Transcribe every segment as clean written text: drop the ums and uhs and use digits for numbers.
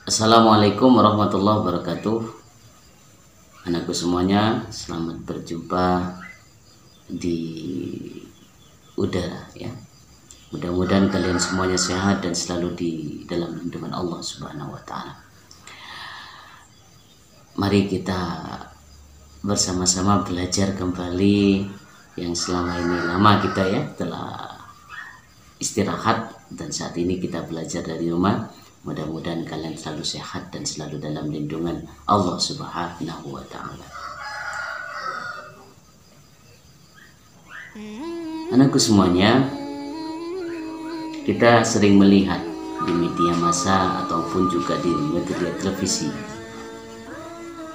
Assalamualaikum warahmatullahi wabarakatuh. Anakku semuanya, selamat berjumpa di udara ya. Mudah-mudahan kalian semuanya sehat dan selalu di dalam lindungan Allah Subhanahu wa taala. Mari kita bersama-sama belajar kembali yang selama ini lama kita ya telah istirahat, dan saat ini kita belajar dari rumah. Mudah-mudahan kalian selalu sehat dan selalu dalam lindungan Allah Subhanahu wa taala. Anakku semuanya, kita sering melihat di media massa ataupun juga di media televisi.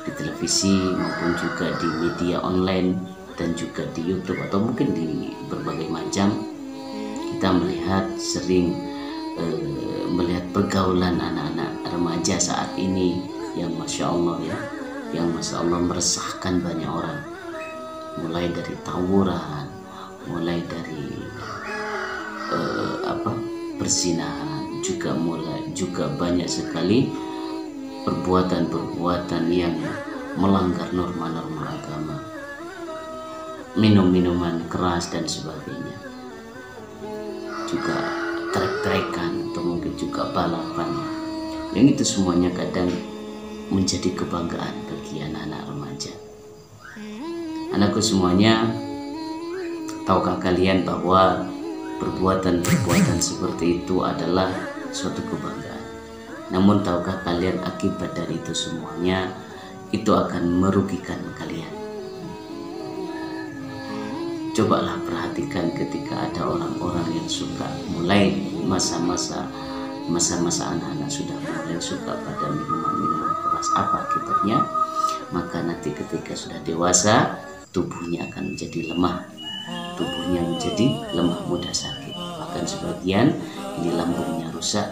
Di televisi maupun juga di media online dan juga di YouTube atau mungkin di berbagai macam, kita melihat sering melihat pergaulan anak-anak remaja saat ini yang Masya Allah ya, yang Masya Allah meresahkan banyak orang, mulai dari tawuran, mulai dari perzinahan, juga banyak sekali perbuatan-perbuatan yang melanggar norma-norma agama, minum-minuman keras dan sebagainya, juga trek-trekan atau mungkin juga balapan. Yang itu semuanya kadang menjadi kebanggaan bagi anak-anak remaja. Anakku semuanya, tahukah kalian bahwa perbuatan-perbuatan seperti itu adalah suatu kebanggaan? Namun tahukah kalian akibat dari itu semuanya itu akan merugikan kalian? Cobalah perhatikan ketika ada orang-orang yang suka mulai masa-masa anak-anak sudah mulai suka pada minuman-minuman keras. Apa akibatnya? Maka nanti ketika sudah dewasa, tubuhnya akan menjadi lemah. Tubuhnya menjadi lemah, mudah sakit. Bahkan sebagian ini lambungnya rusak.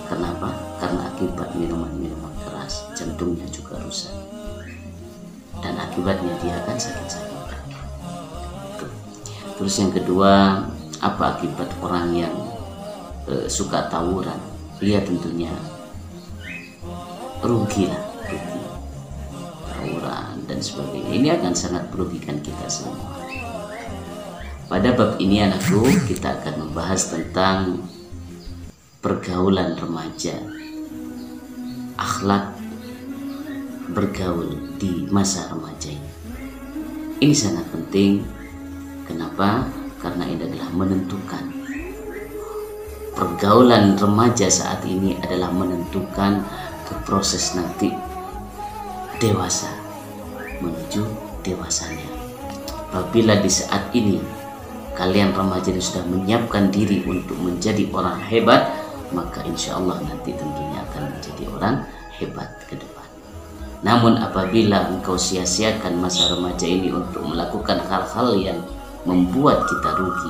Kenapa? Karena akibat minuman-minuman keras. Jantungnya juga rusak. Dan akibatnya dia akan sakit-sakit. Terus yang kedua, apa akibat orang yang suka tawuran? Dia tentunya rugi. Tawuran dan sebagainya ini akan sangat merugikan kita semua. Pada bab ini anakku, kita akan membahas tentang pergaulan remaja, akhlak bergaul di masa remaja ini. Ini sangat penting. Kenapa? Karena ini adalah menentukan. Pergaulan remaja saat ini adalah menentukan ke proses nanti dewasa menuju dewasanya. Apabila di saat ini kalian remaja ini sudah menyiapkan diri untuk menjadi orang hebat, maka insya Allah nanti tentunya akan menjadi orang hebat ke depan. Namun apabila engkau sia-siakan masa remaja ini untuk melakukan hal-hal yang membuat kita rugi,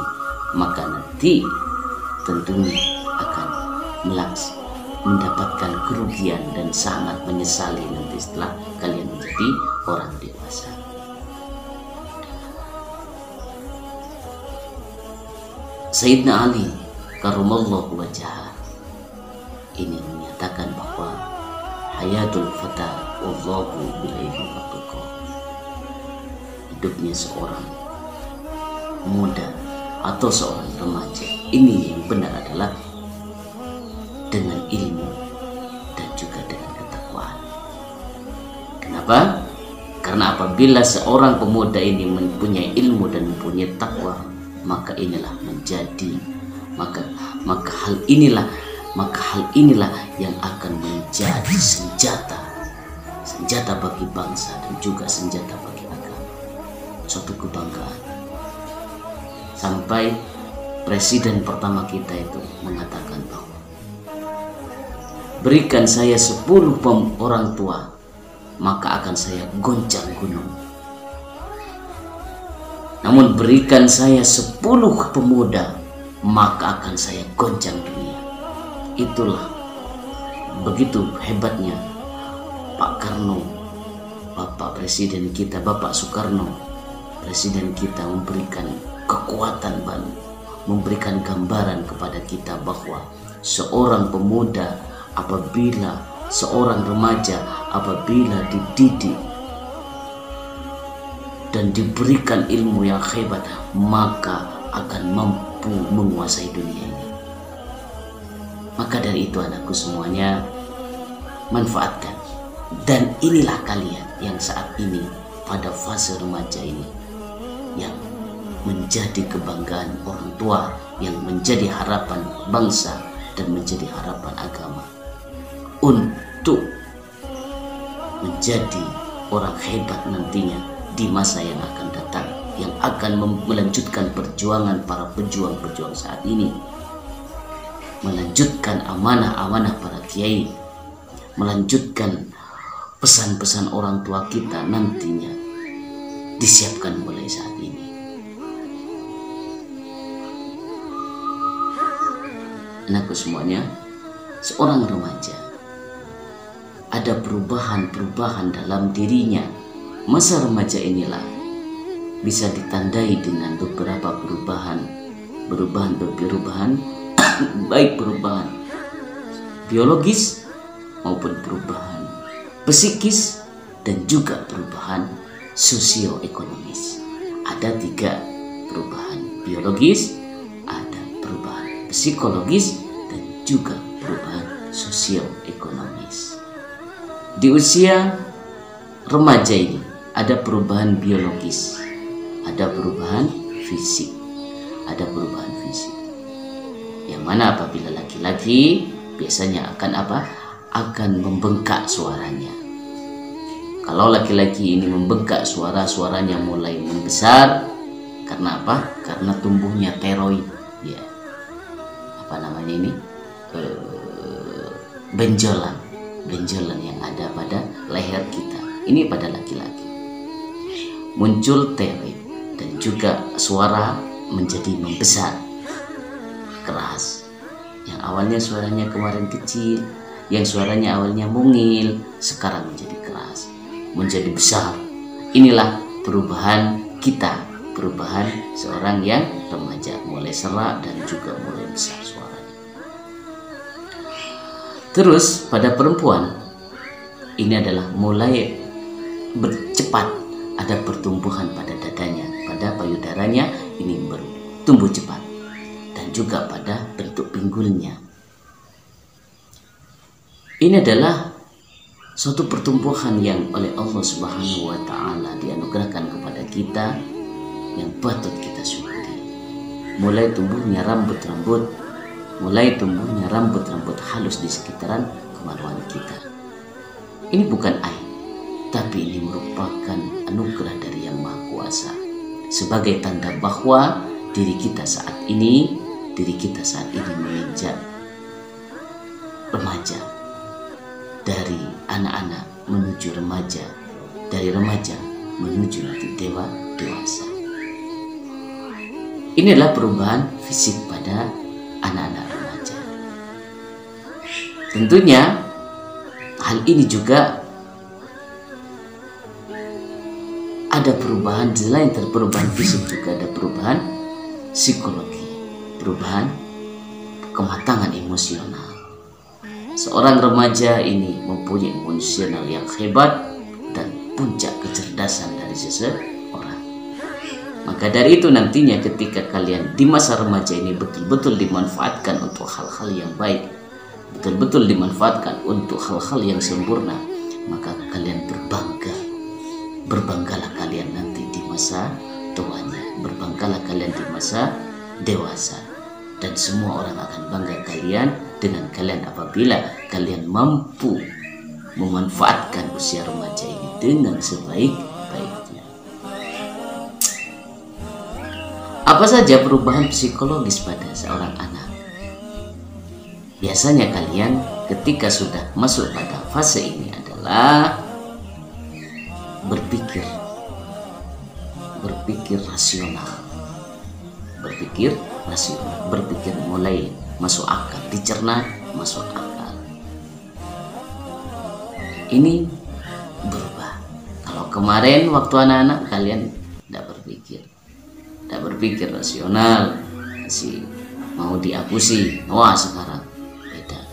maka nanti tentunya akan mendapatkan kerugian dan sangat menyesali nanti setelah kalian menjadi orang dewasa. Sayyidina Ali karramallahu wajhah ini menyatakan bahwa hayatul fata wallahu bilaihi watuqa, hidupnya seorang muda atau seorang remaja ini yang benar adalah dengan ilmu dan juga dengan ketakwaan. Kenapa? Karena apabila seorang pemuda ini mempunyai ilmu dan mempunyai takwa, maka inilah menjadi maka hal inilah yang akan menjadi senjata bagi bangsa dan juga senjata bagi agama, suatu kebanggaan. Sampai presiden pertama kita itu mengatakan bahwa berikan saya 10 orang tua, maka akan saya goncang gunung. Namun berikan saya 10 pemuda, maka akan saya goncang dunia. Itulah begitu hebatnya Pak Karno, Bapak Presiden kita, Bapak Soekarno, Presiden kita memberikan kekuatan baru, memberikan gambaran kepada kita bahwa seorang pemuda apabila seorang remaja apabila dididik dan diberikan ilmu yang hebat, maka akan mampu menguasai dunia ini. Maka dari itu anakku semuanya, manfaatkan. Dan inilah kalian yang saat ini pada fase remaja ini, yang menjadi kebanggaan orang tua, yang menjadi harapan bangsa dan menjadi harapan agama, untuk menjadi orang hebat nantinya di masa yang akan datang, yang akan melanjutkan perjuangan para pejuang-pejuang saat ini, melanjutkan amanah-amanah para kiai, melanjutkan pesan-pesan orang tua kita nantinya, disiapkan mulai saat ini. Anakku semuanya, seorang remaja ada perubahan-perubahan dalam dirinya. Masa remaja inilah bisa ditandai dengan beberapa perubahan baik perubahan biologis maupun perubahan psikis dan juga perubahan sosioekonomis. Ada 3 perubahan: biologis, ada perubahan psikologis, dan juga perubahan sosioekonomis. Di usia remaja ini ada perubahan biologis, ada perubahan fisik, yang mana apabila laki-laki biasanya akan akan membengkak suaranya. Kalau laki-laki ini membengkak suaranya mulai membesar. Karena apa? Karena tumbuhnya teroid, ya. Benjolan yang ada pada leher kita. Ini pada laki-laki. Muncul teroid dan juga suara menjadi membesar, keras. Yang awalnya suaranya kemarin kecil, yang suaranya awalnya mungil, sekarang menjadi keras, menjadi besar. Inilah perubahan kita, perubahan seorang yang remaja, mulai serak dan juga mulai besar suaranya. Terus pada perempuan ini adalah mulai bercepat, ada pertumbuhan pada dadanya, pada payudaranya ini bertumbuh cepat, dan juga pada bentuk pinggulnya. Ini adalah suatu pertumbuhan yang oleh Allah Subhanahu wa Ta'ala dianugerahkan kepada kita, yang patut kita syukuri. Mulai tumbuhnya rambut-rambut halus di sekitaran kemaluan kita. Ini bukan aib, tapi ini merupakan anugerah dari Yang Maha Kuasa, sebagai tanda bahwa diri kita saat ini menginjak remaja, dari anak-anak menuju remaja, dari remaja menuju nanti dewasa. Inilah perubahan fisik pada anak-anak remaja. Tentunya hal ini juga ada perubahan, selain perubahan fisik juga ada perubahan psikologi, perubahan kematangan emosional. Seorang remaja ini mempunyai emosional yang hebat dan puncak kecerdasan dari seseorang. Maka dari itu nantinya ketika kalian di masa remaja ini betul-betul dimanfaatkan untuk hal-hal yang baik, betul-betul dimanfaatkan untuk hal-hal yang sempurna, maka kalian berbanggalah kalian nanti di masa tuanya, berbanggalah kalian di masa dewasa. Dan semua orang akan bangga dengan kalian apabila kalian mampu memanfaatkan usia remaja ini dengan sebaik-baiknya. Apa saja perubahan psikologis pada seorang anak? Biasanya kalian ketika sudah masuk pada fase ini adalah berpikir rasional, berpikir mulai masuk akal, dicerna masuk akal. Ini berubah. Kalau kemarin waktu anak-anak kalian tidak berpikir rasional, masih mau diapusi. Wah, sekarang beda.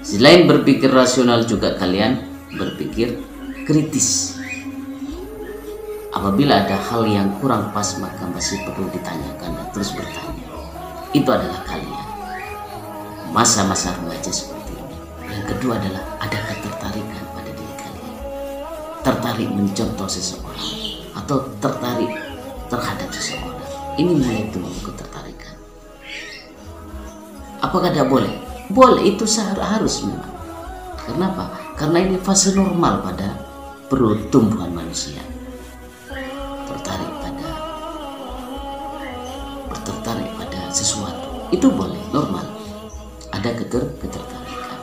Selain berpikir rasional juga kalian berpikir kritis. Apabila ada hal yang kurang pas maka masih perlu ditanyakan dan terus bertanya. Itu adalah kalian masa-masa remaja seperti ini. Yang kedua adalah ada ketertarikan pada diri kalian. Tertarik mencontoh seseorang atau tertarik terhadap seseorang. Ini mulai tumbuh ketertarikan. Apakah tidak boleh? Boleh, itu harus memang. Kenapa? Karena ini fase normal pada pertumbuhan manusia. Tertarik pada sesuatu. Itu boleh, normal. Ada ketertarikan.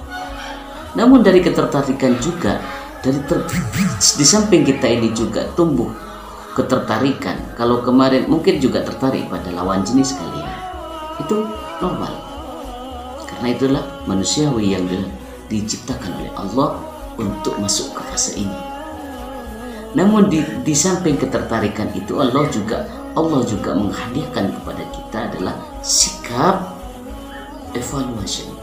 Namun dari ketertarikan juga, di samping kita ini juga tumbuh ketertarikan. Kalau kemarin mungkin juga tertarik pada lawan jenis kalian. Itu normal. Karena itulah manusiawi yang diciptakan oleh Allah untuk masuk ke fase ini. Namun di samping ketertarikan itu Allah juga menghadiahkan kepada kita adalah sikap evaluation.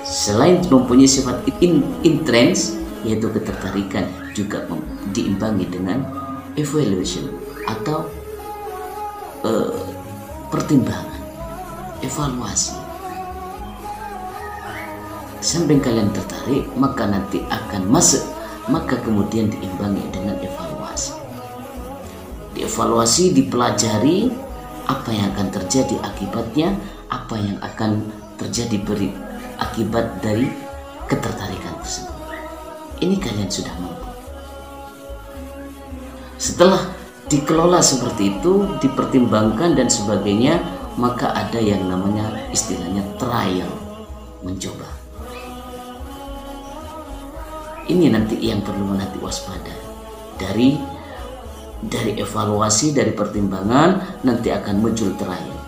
Selain mempunyai sifat intrinsic yaitu ketertarikan, juga diimbangi dengan evaluation atau pertimbangan, evaluasi. Sampai kalian tertarik, maka nanti akan masuk, maka kemudian diimbangi dengan evaluasi. Dievaluasi, dipelajari apa yang akan terjadi akibatnya, apa yang akan terjadi akibat dari ketertarikan tersebut. Ini kalian sudah mampu. Setelah dikelola seperti itu, dipertimbangkan dan sebagainya, maka ada yang namanya istilahnya trial, mencoba. Ini nanti yang perlu nanti waspada. Dari evaluasi, dari pertimbangan, nanti akan muncul trial.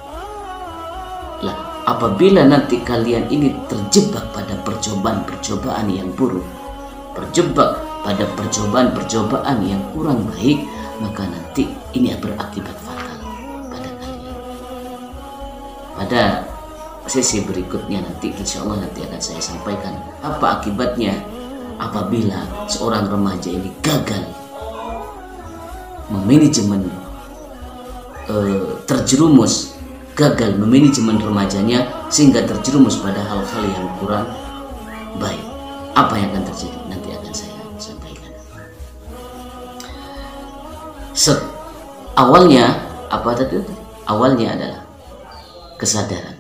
Lah, apabila nanti kalian ini terjebak pada percobaan yang buruk, terjebak pada percobaan yang kurang baik, maka nanti ini berakibat fatal pada kalian. Pada sesi berikutnya nanti insya Allah nanti akan saya sampaikan apa akibatnya apabila seorang remaja ini gagal memanajemen, gagal memanajemen remajanya sehingga terjerumus pada hal-hal yang kurang baik. Apa yang akan terjadi nanti akan saya sampaikan. Awalnya apa tadi? Awalnya adalah kesadaran,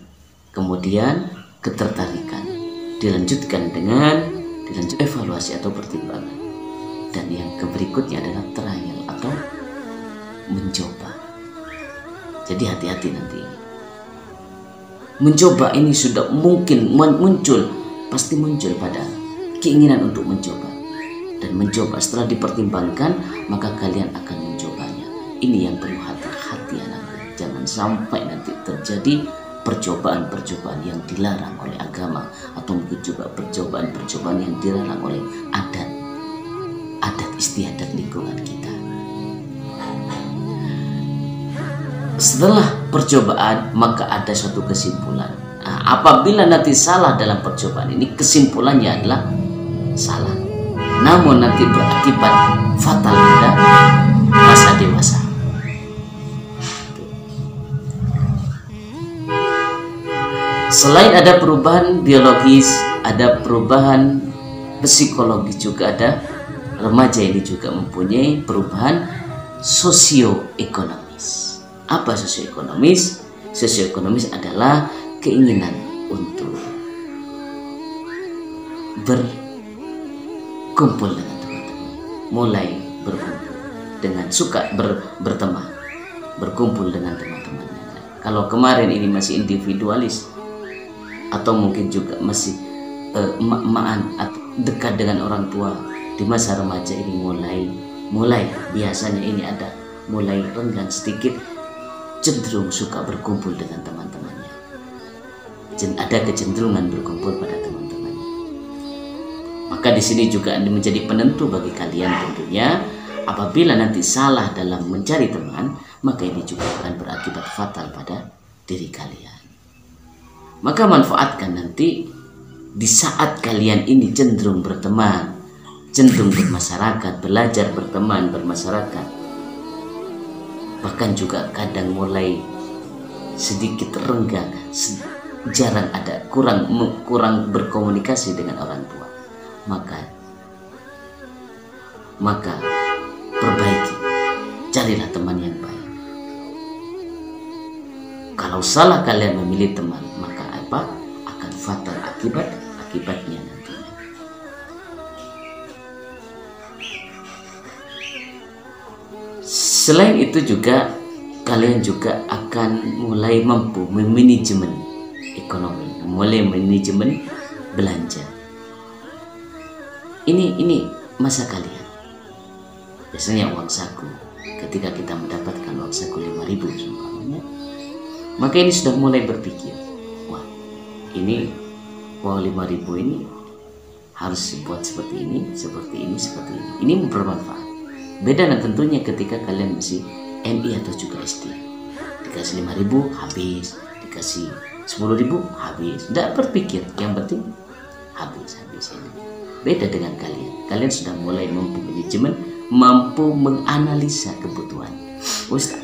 kemudian ketertarikan, dilanjutkan dengan evaluasi atau pertimbangan, dan yang berikutnya adalah trial atau mencoba. Jadi hati-hati nanti. Mencoba ini sudah mungkin muncul, pasti muncul pada keinginan untuk mencoba, dan mencoba setelah dipertimbangkan maka kalian akan mencobanya. Ini yang perlu hati-hati anak-anak. Jangan sampai nanti terjadi percobaan-percobaan yang dilarang oleh agama, atau mungkin juga percobaan-percobaan yang dilarang oleh adat istiadat lingkungan kita. Setelah percobaan maka ada suatu kesimpulan. Apabila nanti salah dalam percobaan ini, kesimpulannya adalah salah, namun nanti berakibat fatal pada masa dewasa. Selain ada perubahan biologis, ada perubahan psikologis, juga ada remaja ini juga mempunyai perubahan sosioekonomis. Apa sosioekonomis? Sosioekonomis adalah keinginan untuk berkumpul dengan teman-teman, mulai berkumpul dengan suka berteman, berkumpul dengan teman-teman. Kalau kemarin ini masih individualis, atau mungkin juga masih emak-emaan atau dekat dengan orang tua, di masa remaja ini mulai biasanya ini ada mulai renggang sedikit, cenderung suka berkumpul dengan teman-temannya, ada kecenderungan berkumpul pada teman-temannya. Maka di sini juga menjadi penentu bagi kalian tentunya. Apabila nanti salah dalam mencari teman, maka ini juga akan berakibat fatal pada diri kalian. Maka manfaatkan nanti di saat kalian ini cenderung berteman, cenderung bermasyarakat, belajar berteman, bermasyarakat, bahkan juga kadang mulai sedikit renggang, jarang ada, kurang berkomunikasi dengan orang tua, maka perbaiki, carilah teman yang baik. Kalau salah kalian memilih teman, maka akan fatal akibatnya nanti. Selain itu juga kalian juga akan mulai mampu memanajemen ekonomi, mulai manajemen belanja. Ini masa kalian. Biasanya uang saku, ketika kita mendapatkan uang saku 5.000 umpamanya, maka ini sudah mulai berpikir, wah ini uang 5.000 ini harus buat seperti ini, seperti ini, seperti ini. Ini bermanfaat. Beda dan tentunya ketika kalian masih MI atau juga SD. Dikasih 5.000 habis, dikasih 10.000 habis. Tidak berpikir, yang penting habis ini. Beda dengan kalian sudah mulai mampu manajemen, mampu menganalisa kebutuhan. Ustaz,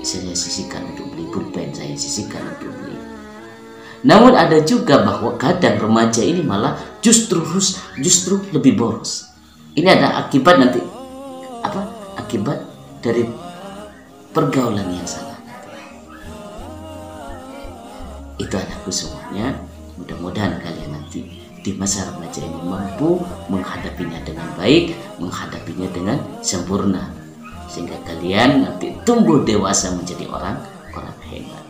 saya sisihkan untuk beli pulpen, saya sisihkan untuk beli. Namun ada juga bahwa kadang remaja ini malah justru lebih boros. Ini ada akibat nanti akibat dari pergaulan yang salah. Itu anakku semuanya. Mudah-mudahan kalian nanti di masa remaja ini mampu menghadapinya dengan baik, menghadapinya dengan sempurna, sehingga kalian nanti tumbuh dewasa menjadi orang hebat.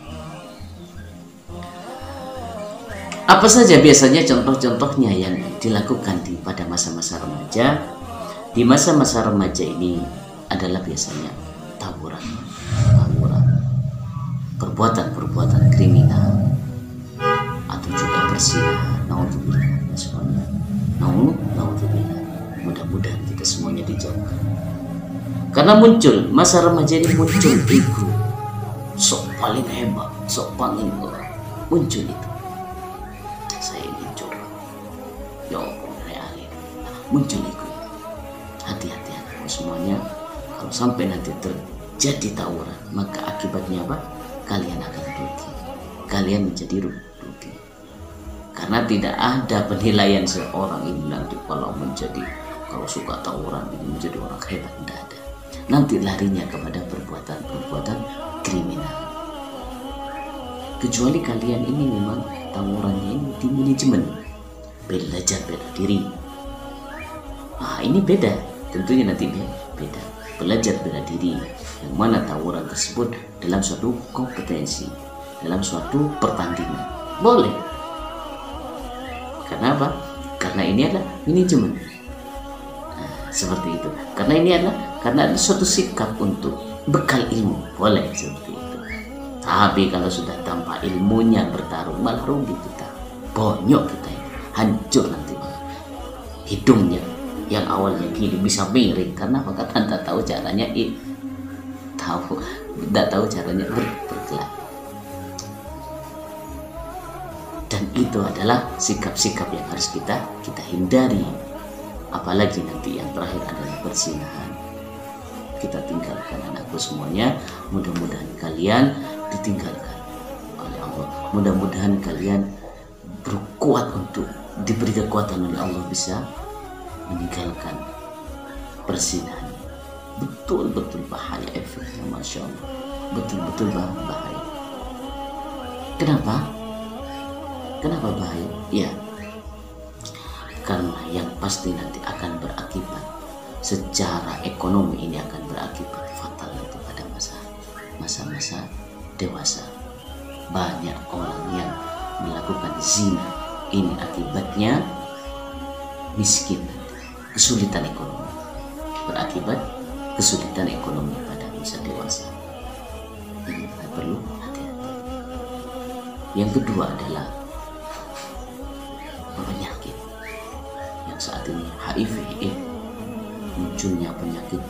Apa saja biasanya contoh-contohnya yang dilakukan pada masa-masa remaja? Di masa-masa remaja ini adalah biasanya tawuran, perbuatan kriminal, atau juga perzinahan. Naudzubillah semuanya. Naudzubillah. Mudah-mudahan kita semuanya dijauhkan. Karena masa remaja ini muncul ego, sok paling hebat, sok paling muncul itu. Saya ingin coba, ya Allah, muncul ego. Hati-hati semuanya. Kalau sampai nanti terjadi tawuran, maka akibatnya apa? Kalian akan rugi. Kalian menjadi rugi. Karena tidak ada penilaian seorang ini nanti kalau suka tawuran ini menjadi orang hebat, tidak ada. Nanti larinya kepada perbuatan kriminal. Kecuali kalian ini memang tawurannya ini di manajemen, belajar bela diri. Ini beda, tentunya nanti beda. Belajar bela diri, yang mana tawuran tersebut dalam suatu kompetensi, dalam suatu pertandingan, boleh. Karena apa? Karena ini adalah manajemen. Seperti itu. Karena ada suatu sikap untuk bekal ilmu, boleh seperti itu. Tapi kalau sudah tanpa ilmunya bertarung, malah rugi kita, bonyok kita, hancur nanti malah. Hidungnya yang awalnya gini bisa miring karena apa? Karena tak tahu caranya bergerak. Dan itu adalah sikap-sikap yang harus kita hindari. Apalagi nanti yang terakhir adalah perzinahan. Kita tinggalkan anakku semuanya. Mudah-mudahan kalian ditinggalkan oleh Allah. Mudah-mudahan kalian berkuat untuk diberi kekuatan oleh Allah bisa meninggalkan perzinahan. Betul-betul bahaya efeknya, Masya Allah. Betul-betul bahaya. Kenapa bahaya? Ya, karena yang pasti nanti akan berakibat secara ekonomi, ini akan berakibat fatal nanti pada masa-masa dewasa. Banyak orang yang melakukan zina, ini akibatnya miskin, kesulitan ekonomi, berakibat kesulitan ekonomi pada masa dewasa. Ini perlu hati-hati. Yang kedua adalah penyakit yang saat ini HIV, munculnya penyakit.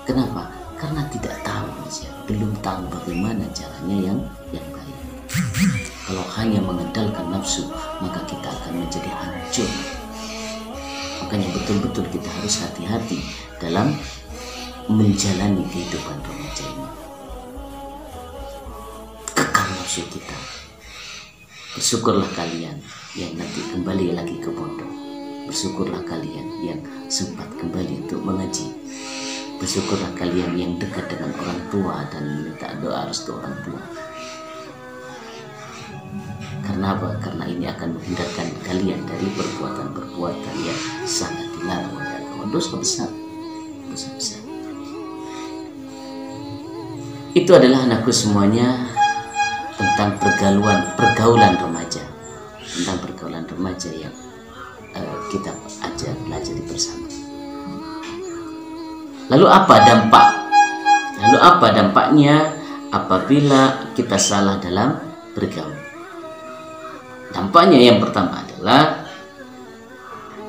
Kenapa? Karena tidak tahu, belum tahu bagaimana caranya yang baik. Kalau hanya mengandalkan nafsu, maka kita akan menjadi hancur. Makanya betul-betul kita harus hati-hati dalam menjalani kehidupan remaja ini. Kekang nafsu kita. Bersyukurlah kalian yang nanti kembali lagi ke pondok. Bersyukurlah kalian yang sempat kembali untuk mengaji. Bersyukurlah kalian yang dekat dengan orang tua dan minta doa restu orang tua. Karena apa? Karena ini akan menghindarkan kalian dari perbuatan-perbuatan yang sangat dilarang oleh agama. Dosa besar. Dosa besar. Itu adalah anakku semuanya tentang pergaulan remaja. Tentang pergaulan remaja yang kita pelajari bersama. Lalu apa dampaknya apabila kita salah dalam bergaul? Dampaknya yang pertama adalah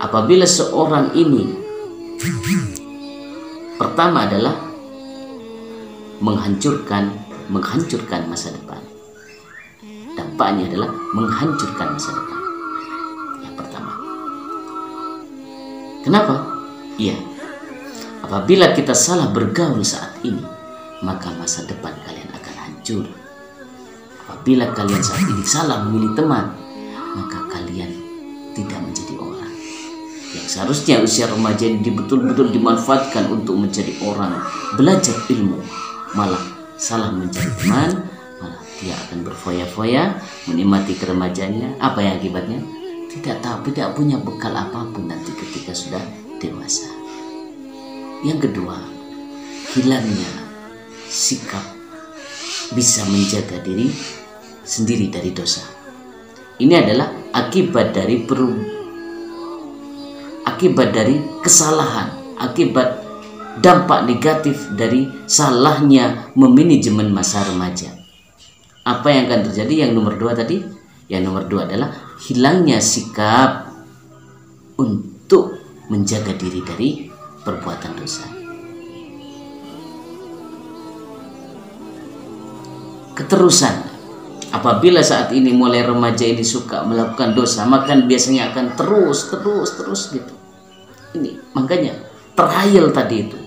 apabila seorang ini pertama adalah menghancurkan masa depan. Dampaknya adalah menghancurkan masa depan. Yang pertama. Kenapa? Iya. Apabila kita salah bergaul saat ini, maka masa depan kalian akan hancur. Apabila kalian saat ini salah memilih teman, maka kalian tidak menjadi orang. Yang seharusnya usia remaja ini betul-betul dimanfaatkan untuk menjadi orang, belajar ilmu, malah salah mencari teman, malah dia akan berfoya-foya, menikmati keremajanya. Apa yang akibatnya? Tidak punya bekal apapun nanti ketika sudah dewasa. Yang kedua, hilangnya sikap bisa menjaga diri sendiri dari dosa. Ini adalah akibat dari kesalahan, akibat dampak negatif dari salahnya memanajemen masa remaja. Apa yang akan terjadi? Yang nomor dua tadi, yang nomor dua adalah hilangnya sikap untuk menjaga diri dari perbuatan dosa. Keterusan. Apabila saat ini mulai remaja ini suka melakukan dosa, maka biasanya akan terus gitu. Ini makanya trial tadi itu,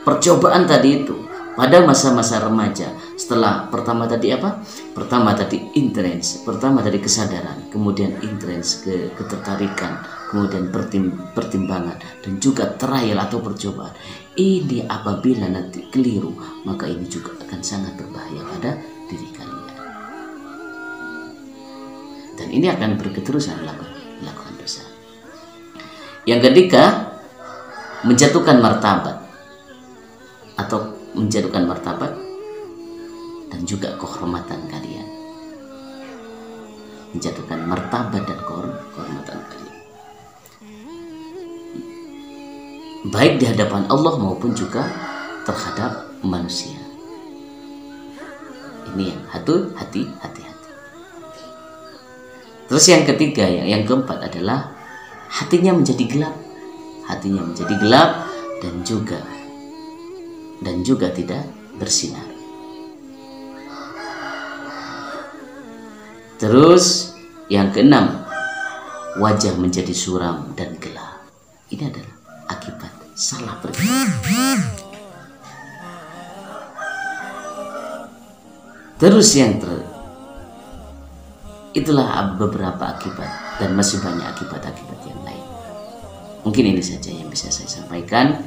percobaan tadi itu pada masa-masa remaja. Setelah pertama tadi apa? Pertama tadi interest, pertama tadi kesadaran, kemudian interest, ketertarikan, kemudian pertimbangan, dan juga trial atau percobaan. Ini apabila nanti keliru, maka ini juga akan sangat berbahaya pada diri kalian. Dan ini akan berketerusan melakukan dosa. Yang ketiga, menjatuhkan martabat dan juga kehormatan kalian. Menjatuhkan martabat dan kehormatan kalian, baik di hadapan Allah maupun juga terhadap manusia. Ini yang hati-hati. Terus yang ketiga, yang keempat adalah hatinya menjadi gelap. Hatinya menjadi gelap dan juga tidak bersinar. Terus yang keenam, wajah menjadi suram dan gelap. Ini adalah akibat salah bergaul. Terus yang itulah beberapa akibat, dan masih banyak akibat-akibat yang lain. Mungkin ini saja yang bisa saya sampaikan.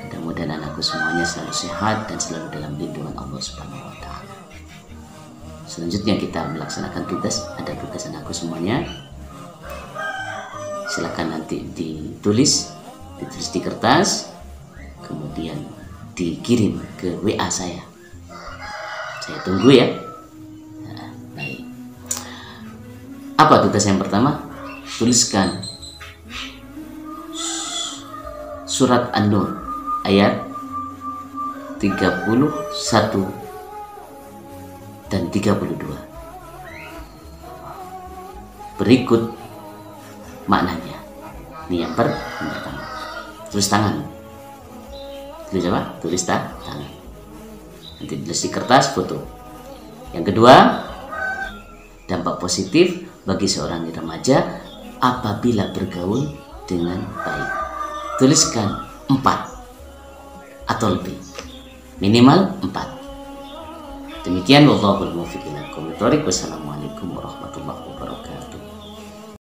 Mudah-mudahan anakku semuanya selalu sehat dan selalu dalam lindungan Allah Subhanahu wa Ta'ala. Selanjutnya kita melaksanakan tugas. Ada tugas anakku semuanya. Silakan nanti ditulis di kertas, kemudian dikirim ke WA saya. Saya tunggu ya. Apa tugas yang pertama? Tuliskan surat An-Nur ayat 31 dan 32. Berikut maknanya. Ini yang pertama. Tulis tangan. Tulis apa? Tulis tangan. Nanti tulis di kertas, foto. Yang kedua, dampak positif bagi seorang remaja apabila bergaul dengan baik. Tuliskan 4 atau lebih, minimal 4. Demikian, wallahul muwaffiq ila aqwamit thoriq. Wassalamualaikum.